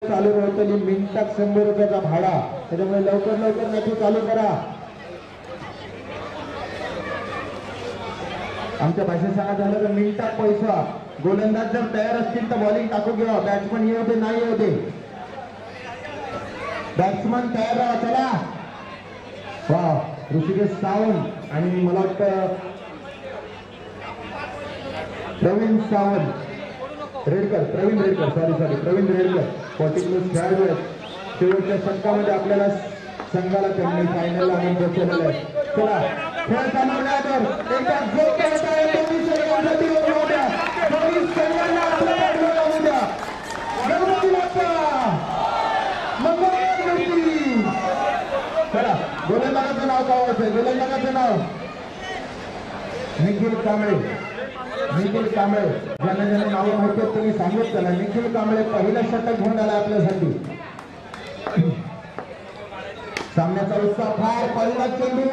चालू होतली मिनिटात 100 रुपयाचा भाडा, त्याच्यामुळे लवकर लवकर मॅच चालू करा. आमच्या भाषेत सांगायचं झालं तर मिनिटात पैसा. गोलंदाज जर तयार असतील तर बॉलिंग टाकू घ्या. बॅट्समन येऊ दे नाही येऊ दे, बॅट्समन तयार राहा. चला वा ऋषिकेश सावंत आणि मला वाटतं प्रवीण सावंत रेडकर, प्रवीण रेडकर, सॉरी प्रवीण रेडकर 40 प्लस खेळाडू आहेत. शेवटच्या षटकामध्ये आपल्याला संघाला त्यांनी फायनलला आणून पोहोचवलेलं आहे. चला खेळ चालवण्यावर एकदा जो खेळत आहे दोन्ही संघांसाठी होऊ द्या, दोन्ही संघांना आपल्या पाठीवर लावू द्या. गणपती बाप्पा मंगळमूर्ती. चला गोलंदाजाचं नाव काय आहे? गोलंदाजाचं नाव निखिल कांबळे. निखिल कांबळे ज्यांना ज्यांना नाव माहिती आहेत तुम्ही सांगत चला. निखिल कांबळे पहिलं षटक घेऊन आला आपल्यासाठी. सामन्याचा उत्साह फार. पहिला चेंडू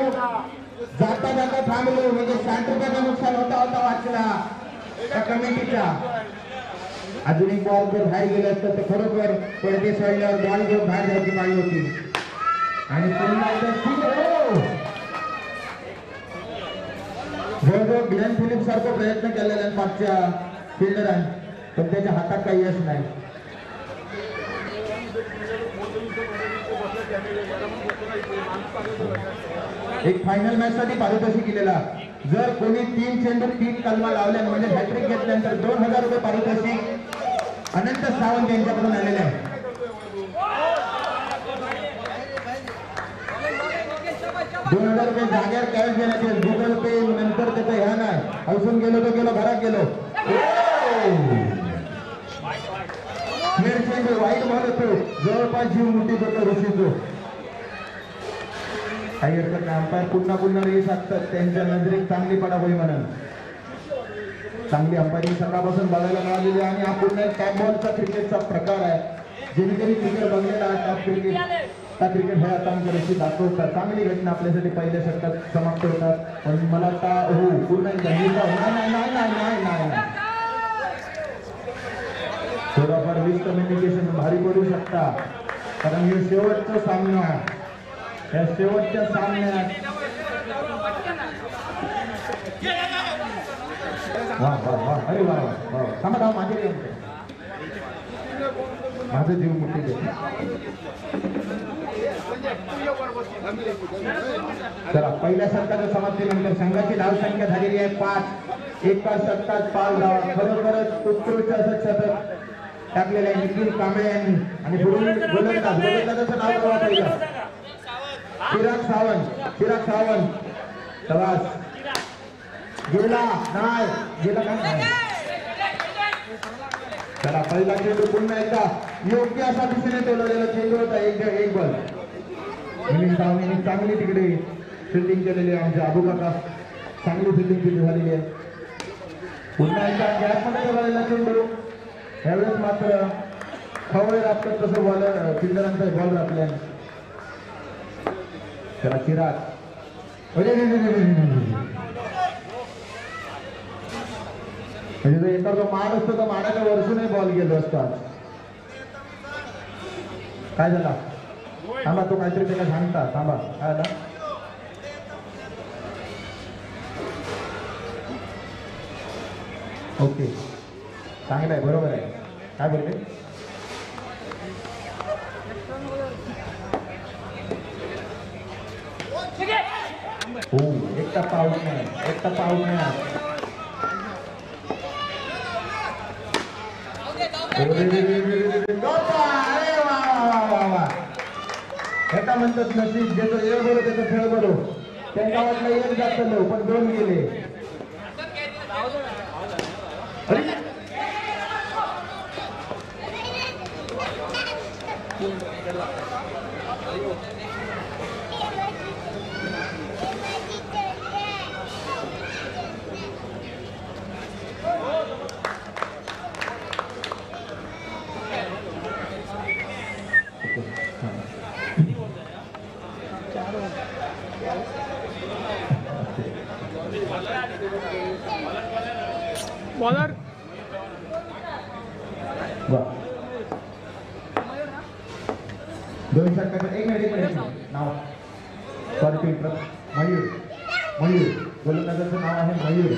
जाता जाता थांबलो म्हणजे 60 रुपयाचं नुकसान होता वाचला त्या कमिटीचा. अजून एक बॉल जर बाहेर गेलं असतं तर खरोखर पडदे सोडल्यावर बॉल घेऊन बाहेर जायची पाळी होती. आणि पुन्हा जवळजवळ ग्लेन फिलिप सारखं प्रयत्न केलेला मागच्या फिल्डरांनी, पण त्याच्या हातात काही यश नाही. एक फायनल मॅच साठी पारितोषिक केलेला. जर कोणी 3 चेंडू 3 कलमा लावल्या म्हणजे हॅट्रिक घेतल्यानंतर 2000 रुपये पारितोषिक अनंत सावंत यांच्याकडून आलेले आहे. 2000 रुपये जाग्यावर कॅश देण्यात येईल. गुगल पे नंतर त्याचं ह्या नाही. हसून गेलो तो गेलो, घरात गेलो. वाईट बॉल होतो, जवळपास जीव मुठीत होतो ऋषीचो. काही हरकत नाही. अंपायर पुन्हा पुन्हा रेस असतात, त्यांच्या नजरेत चांगली पडावळी म्हणून चांगली अंपायरिंग सकाळपासून बघायला मिळालेली. आणि हा पुन्हा एक टॉप बॉलचा क्रिकेटचा प्रकार आहे. जेणेकरी क्रिकेट बघलेला टॉप क्रिकेट त्या क्रिकेट हे आता आमच्याशी दाखवतात. चांगली घटना आपल्यासाठी पहिल्या षटकात समाप्त होतात. पण मला आता हो पूर्ण नाही थोडाफार मिसकम्युनिकेशन भारी पडू शकता, कारण हे शेवटचा सामना. या शेवटच्या सामन्यात अरे वा थांबा माझं जीव मुठी दे. चला पहिल्या षटकाच्या समाप्तीनंतर संघाची धावसंख्या झालेली आहे 5. एका षटकात 5 धावा. खरोखरच उत्कृष्ट असं शतक टाकलेलं आहे निखिल कांबळे यांनी. आणि पुढील गोलंदाजाचं नाव कळवा पहिलं चिराग सावंत. प्रवास गेला नाही, गेला काय. चला पहिला चेंडू पुन्हा एकदा योग्य असा दिशेने टोलवलेला चेंडू होता. एक बॉल. चांगली तिकडे फिल्डिंग केलेली आहे. आमच्या अबू काका चांगली फिल्डिंग तिथे झालेली आहे. पुन्हा एकदा गॅपमध्ये टोलवलेला चेंडू. यावेळेस मात्र खवळे राबतात तसं बॉलर फिल्डरांचा बॉल राखल्या. चला चिराग म्हणजे जो येता जो माड असतो तो माडाच्या वरसूनही बॉल गेलो असतो. काय झाला थांबा, तो काहीतरी त्याला सांगता थांबा. काय झाला ओके चांगलं आहे, बरोबर आहे. काय बोलले हो एक टप्पा आउट नाही. एका म्हणतात नशीब ज्याचं एक बरो त्याचं खेळ बरो. त्यांना वाटलं एक जास्त लो पण 2 गेले. बॉलर 2 षटकाचे एक मिनिट नाव सॉरी मयूर गोलंदाजाचं नाव आहे मयूर.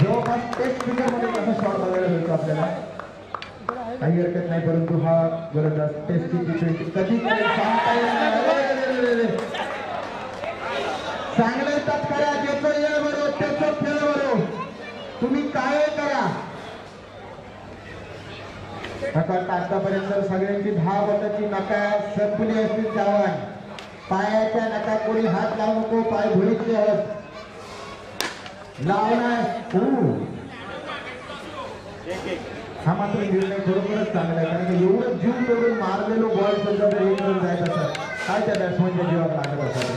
जवळपास टेस्ट क्रिकेटमध्ये कसा शॉट बघायला मिळतो आपल्याला काही हरकत नाही, परंतु हा गोलंदाज टेस्टची T20 कधी सांगता येईल. चांगले येतात करा, ज्याचं येळ बरो त्याचं खेळ बरो, तुम्ही काय करा. आतापर्यंत सगळ्यांची 10 बोटाची नका संपली असतील. धावण पायाच्या नका कोणी हात लावू नको, पाय भुलीचे आहेत लावणार. हा मात्र निर्णय खरोखरच चांगला आहे, कारण एवढं जीव तोडून मारलेलो बॉल सुद्धा जर एक रन जायचं असतात काय त्या बॅट्समनच्या जीवात लागत असतात.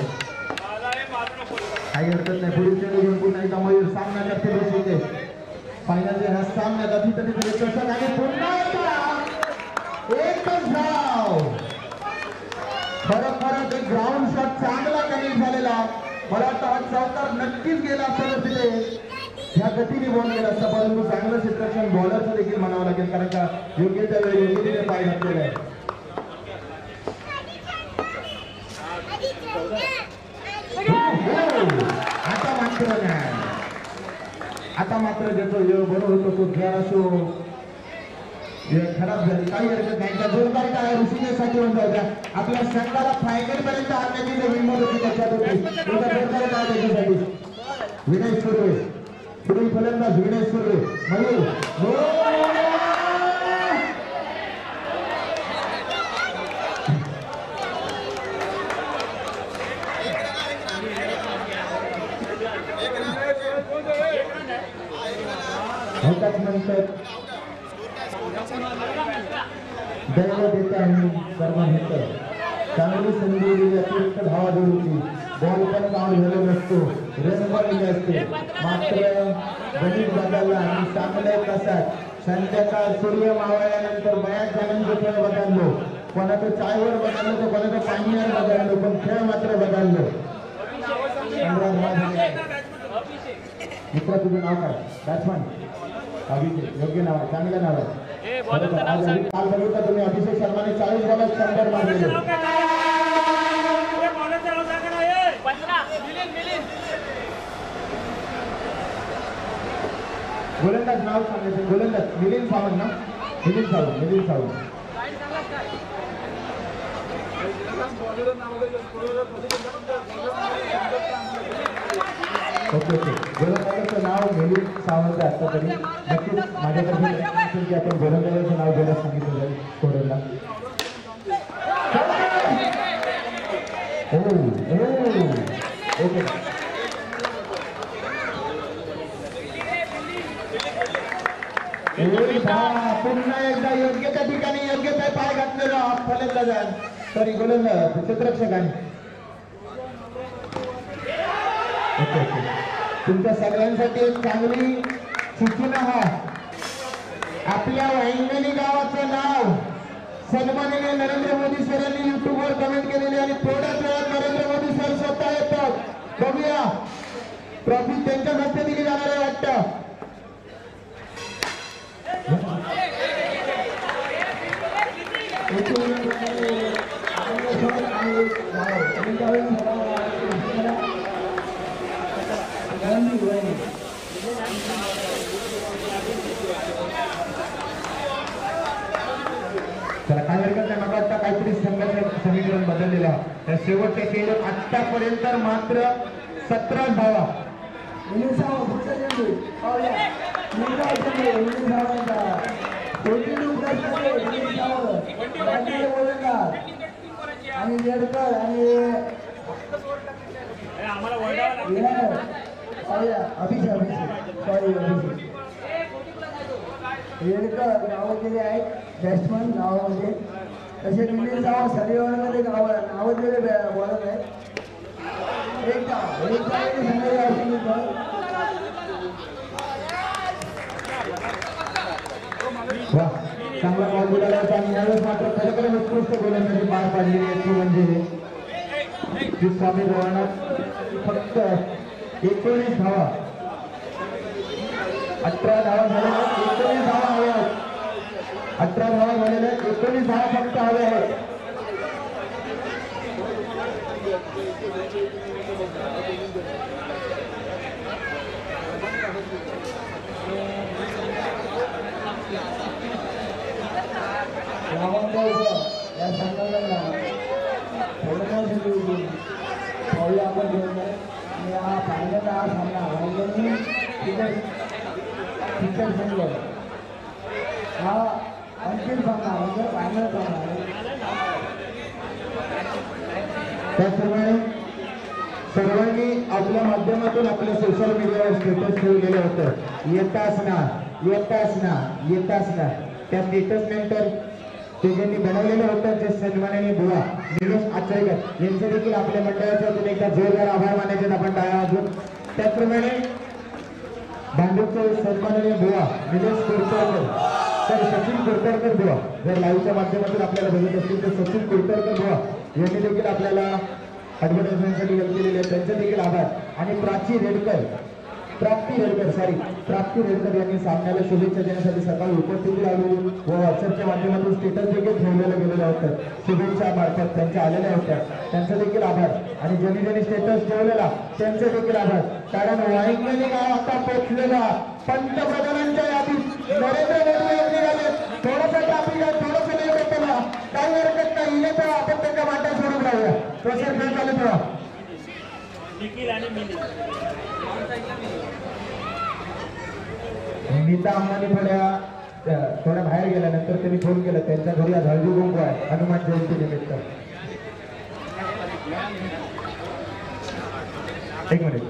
काही हरकत नाही, पुढील चेंडू घेऊन पुन्हा एकदा मयूर सामना करते बसते फायनल ह्या सामन्यात अधितरी चषक आणि पुन्हा एकच धाव. खरंच एक ग्राउंड शॉट चांगला कनेक्ट झालेला. मला वाटतं हा चौकार नक्कीच गेला असता तिथे ह्या गतीने बॉल गेला असता, परंतु चांगलं क्षेत्ररक्षण बॉलरचं देखील म्हणावं लागेल, कारण का योग्य त्या वेळी योग्यतेने पाय घातलेला आहे. आता मात्र ज्याचं वेळ बरोबर होतो तो जरासो खराब झाली. काही हरकत नाही, त्या जोरदार काय ऋषिकेसाठी होऊन जाऊ द्या. आपल्या संघाला फायनल पर्यंत आणण्याची जो हिंमत होती त्याच्यात होती, जोरदार काय त्याच्यासाठी. विनय सुर्वे पुढील फलंदाज विनय सुर्वे मयूर नंतर दैव देता सर्वांतर चांगली संधी दिली, अतिरिक्त धावा दिली होती, बॉल पण काउंट झाले नसतो, रन पण दिले असते, मात्र गणित बदलला आणि चांगल्या तासात संध्याकाळ सूर्य मावळल्यानंतर बऱ्याच जणांचे खेळ बदललो. कोणाचं चायवर बदललो तर कोणाचं पाण्यावर बदललो, पण खेळ मात्र बदललो. मित्र तुझं नाव काय? बॅट्समन अभिषेक, योग्य नाव आहे, चांगलं नाव आहे. काल बघितलं तुम्ही अभिषेक शर्माने 40 बॉलात 100 मारले. गोलंदाज नाव सांगायचं, गोलंदाज मिलिंद सावंत ना, मिलिंद सावंत. ओके गोलंदाजाचं नाव मिलिंद सावंत आहे. आता तरी नक्कीच माझ्याकडे की आपण गोलंदाजाचं नाव द्यायला सांगितलं जाईल स्कोररला. ओके पुन्हा एकदा योग्य त्या ठिकाणी योग्य त्या पाय घातलेला फलंदाज सॉरी गोलंदाज क्षेत्ररक्षकाने. ओके तुमच्या सगळ्यांसाठी एक चांगली सूचना आहे. आपल्या वैंगणी गावाचं नाव सन्माननीय नरेंद्र मोदी सर यांनी युट्यूबवर कमेंट केलेली आणि थोड्याच वेळात नरेंद्र मोदी सर स्वतः येतात. बघूया ट्रॉफी त्यांच्या हस्ते दिली जाणार आहे वाटतं. चला काय हरकत नाही, मला वाटतं काहीतरी संघाचं समीकरण बदललेलं आहे. त्या शेवटच्या खेळात आतापर्यंत मात्र 17 धावा. आणि येडकर आणि अभिषेक येडकर नावं केले आहेत बॅट्समन नावामध्ये. तसे मिलिंद सावंत सरीवाडमध्ये नावं दिलेले बॉलर आहेत. चांगला बॉल दिलेला होता आणि यावेळेस मात्र खरोखर उत्कृष्ट गोलंदाजी पार पाडलेली आहे ती म्हणजे स्वामी धोरणात फक्त 19 धावा 18 धावा झाल्या, 19 धावा हव्यात. 18 धावा झालेल्या आहेत, 19 धावा फक्त हवे आहेत. या संघाला पाहूया आपण घेऊन हा पाहिल्याचा हा सामना राहिल्याने क्रिकेट संघ हा अंतिम सामना म्हणजे फायनल सामना. त्याचप्रमाणे सर्वांनी आपल्या माध्यमातून आपल्या सोशल मीडियावर स्टेटस ठेवलेलं होतं, येताच ना त्या स्टेटस नंतर ते ज्यांनी बनवलेलं होतं ते सन्माननीय बुवा निलेश आचरेकर यांचे देखील आपल्या मंडळाच्या वतीने एकदा जोरदार आभार मानायचे आपण टाळ्या वाजवून. त्याचप्रमाणे भांडूपचे सन्माननीय बुवा निलेश कुरतरकर, तर सचिन कुरतरकर बुवा जर लाईव्हच्या माध्यमातून आपल्याला बघत असतील तर सचिन कुरतरकर बुवा यांनी देखील आपल्याला ॲडव्हर्टाइजमेंटसाठी हेल्प केलेले आहे, त्यांचे देखील आभार. आणि प्राप्ती रेडकर यांनी सामन्याला शुभेच्छा देण्यासाठी सकाळी उपस्थिती लावली व व्हॉट्सअपच्या माध्यमातून स्टेटस देखील ठेवलेलं गेलेलं होतं, शुभेच्छा मार्फत त्यांच्या आलेल्या होत्या, त्यांचा देखील आभार. आणि ज्यांनी स्टेटस ठेवलेला त्यांचे देखील आभार. कारण वाईंगणी गाव आता पोचलेला पंतप्रधानांच्या यादीत नरेंद्र मोदी यांनी निघाले. थोडंसं ट्रॅफिक आहे, थोडंसं लेट होतं ना, काही हरकत नाही, येतो आपण त्यांच्या वाट्या सोडून राहूया. प्रोसेस खेळ चालू ठेवा. नीता अंबानी थोड्या बाहेर गेल्यानंतर त्यांनी फोन केला, त्यांच्या घरी आज हळदी कुंकू आहे हनुमान जयंती निमित्त. एक मिनिट.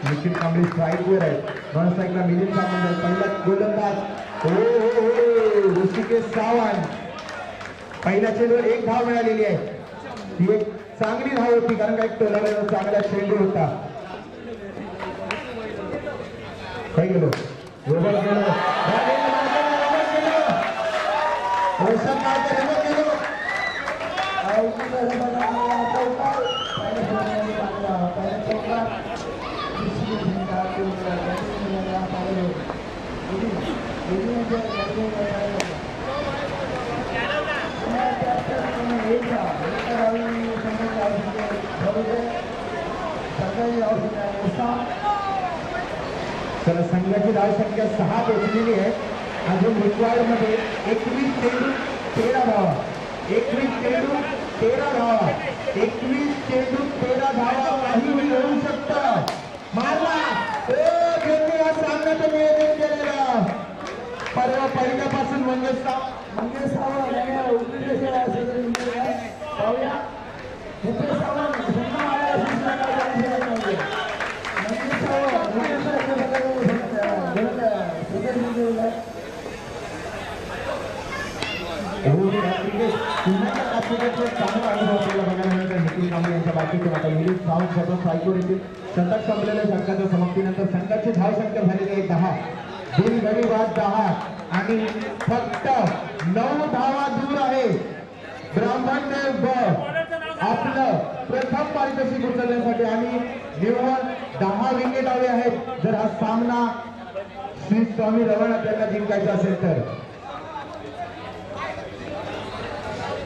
निखिल कांबळे स्ट्राईकवर आहे, नॉन स्ट्राईकला मिलिंद सावंत आहे. पहिला गोलंदाज ऋषिकेश सावंत, पहिल्या चेंडूवर 1 धाव मिळालेली आहे. ती एक चांगली धाव होती कारण काही टोलावलेला चांगला चेंडू होता. काय गेलो तर संघाची धावसंख्या 6 पोहोचलेली आहे. अजून रिक्वायर्ड मध्ये 21 चेंडू 13 धावा, 21 चेंडू 13 धावा, 21 चेंडू 13 धावा. काही होऊ शकतं. मारला ज्यांनी या सामन्याचं नियोजन केलेलं परवा पहिल्यापासून मंगेश चांगला अनुभव आपल्याला बघायला मिळत आहे. निखिल कांबळे यांच्या बाकीचे आता विलीन सावंत शतक स्ट्राईकवर येतील. शतक संपलेल्या संघाच्या समाप्तीनंतर संघाची धावसंख्या झालेली आहे 10, बिनगडी बाद 10 आणि फक्त 9 धावा दूर आहे ब्राह्मणदेव आपलं प्रथम पारितोषिक उचलण्यासाठी. आणि निव्वळ 10 विकेट हवे आहेत जर हा सामना श्री स्वामी रवण आपल्याला जिंकायचा असेल तर.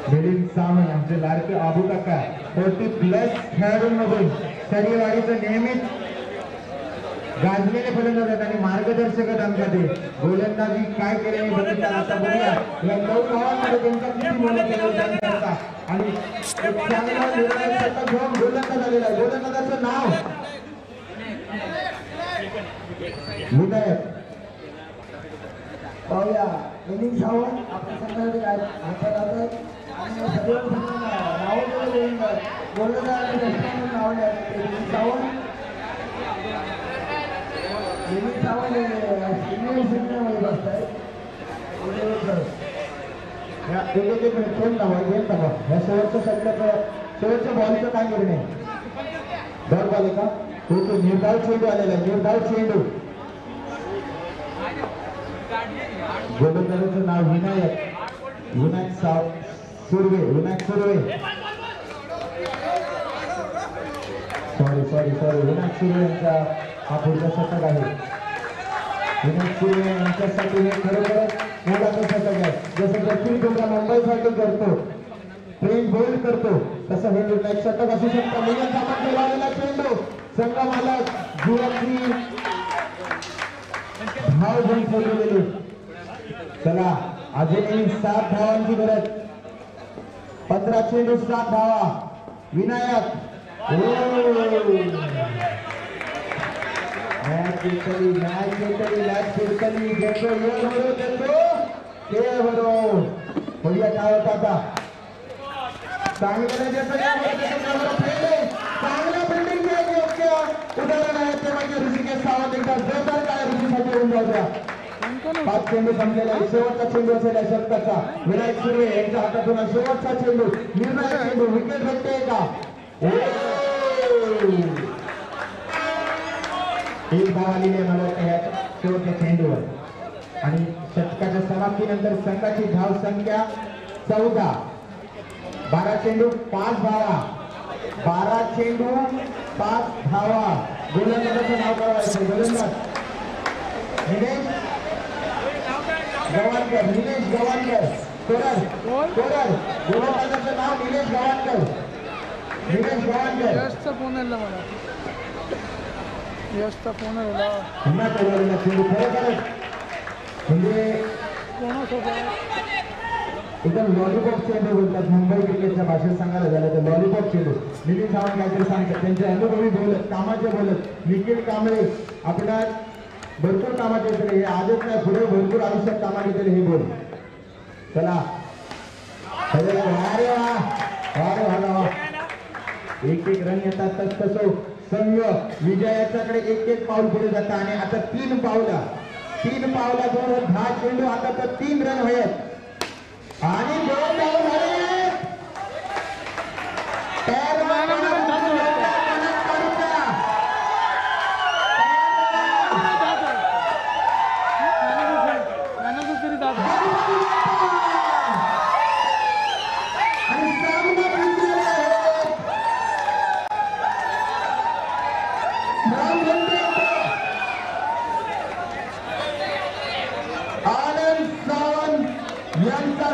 मिलिंद सावंत आमचे लाडके आबू काका 40+ खेळाडूंमधून शरीरवाढीचं नेहमीच गाजलेले फलंदाज आहेत आणि मार्गदर्शक आहेत. गोलंदाजी काय केले मी बघितलं. आता बघूया या 9 धावांमध्ये त्यांचा किती मोलाचा योगदान करता. आणि एक चांगला निर्णय घेऊन गोलंदाज आलेला आहे. गोलंदाजाचं नाव विनायक. पाहूया मिलिंद सावंत आपल्या संघामध्ये काय हातात आणि सर्व गोलंदाज नावले सावंत मिलिंद सावंत सिनियर संघामध्ये बसत आहे. फोन धावा या शेवटच्या षटकाचं शेवटच्या बॉलचं काय निर्णय. डॉट बॉल आहे का तो निर्धाव चेंडू आलेला आहे. निर्धाव चेंडू. गोलंदाजाचं नाव विनायक सुर्वे. सॉरी विनायक सुर्वे यांचा हा पुढचा षटक आहे. यांच्यासाठी हे खरोखरच मोलाचं शतक आहे. जसं दक्षिण बुमरा मुंबईसाठी करतो, ट्रेन बोल्ड करतो, तसं हे निर्णायक शतक असू शकतं. मिलिंद सावंत लावलेला चेंडू संघ मालक जुळत्री धाव घेऊन ठेवलेली. चला अजूनही 7 धावांची गरज. 15 चेंडू 7 धावा. विनायक मॅच जिंकली, मॅच जिंकली. घेतो ते बरोबर बघूया काय होतं आता. चांगलं चांगल्या बिल्डिंग योग्य उदाहरण आहे ते म्हणजे ऋषिकेश सावंत. एकदा जोरदार काय ऋषीसाठी होऊन जाऊ द्या. 5 चेंडू संपलेला आहे. शेवटचा चेंडू असेल शतकाचा. विनायक सुर्वे यांच्या हातातून शेवटचा चेंडू, निर्णायक चेंडू. विकेट भेटते का? एक धाव आलेली आहे मला वाटतं या शेवटच्या चेंडूवर. आणि शतकाच्या समाप्तीनंतर संघाची धाव संख्या 14. 12 चेंडू 5 धावा. 12 चेंडू 5 धावा. गोलंदाजाचं नाव करायचं. गोलंदाज निलेश गवाणकर. निलेश गवाणकर. कोरड गोलंदाजाचं नाव निलेश गवाणकर. निलेश गवाणकर. यशचा फोन आला मला. यशचा फोन आला. पुन्हा कोरडला चेंडू. खरोखरच म्हणजे एकदम लॉलीपॉप चेंडू बोलतात मुंबई क्रिकेटच्या भाषेत सांगायला झालं तर लॉलीपॉप चेंडू. नितीन सावंत काहीतरी सांगतात, त्यांचे अनुभवी बोलत, कामाचे बोलत. निखिल कांबळे आपणास भरपूर कामाचे येतले. हे आजच नाही, पुढे भरपूर आयुष्यात कामात येतले हे बोल. चला अरे वा अरे वा. एक रन येतात तसं संघ विजयाच्याकडे एक पाऊल पुढे जातं. आणि आता 3 पावला 10 चेंडू. आता तर 3 रन आहेत आणि 2 धावा झाले. आनंद सावंत यांचा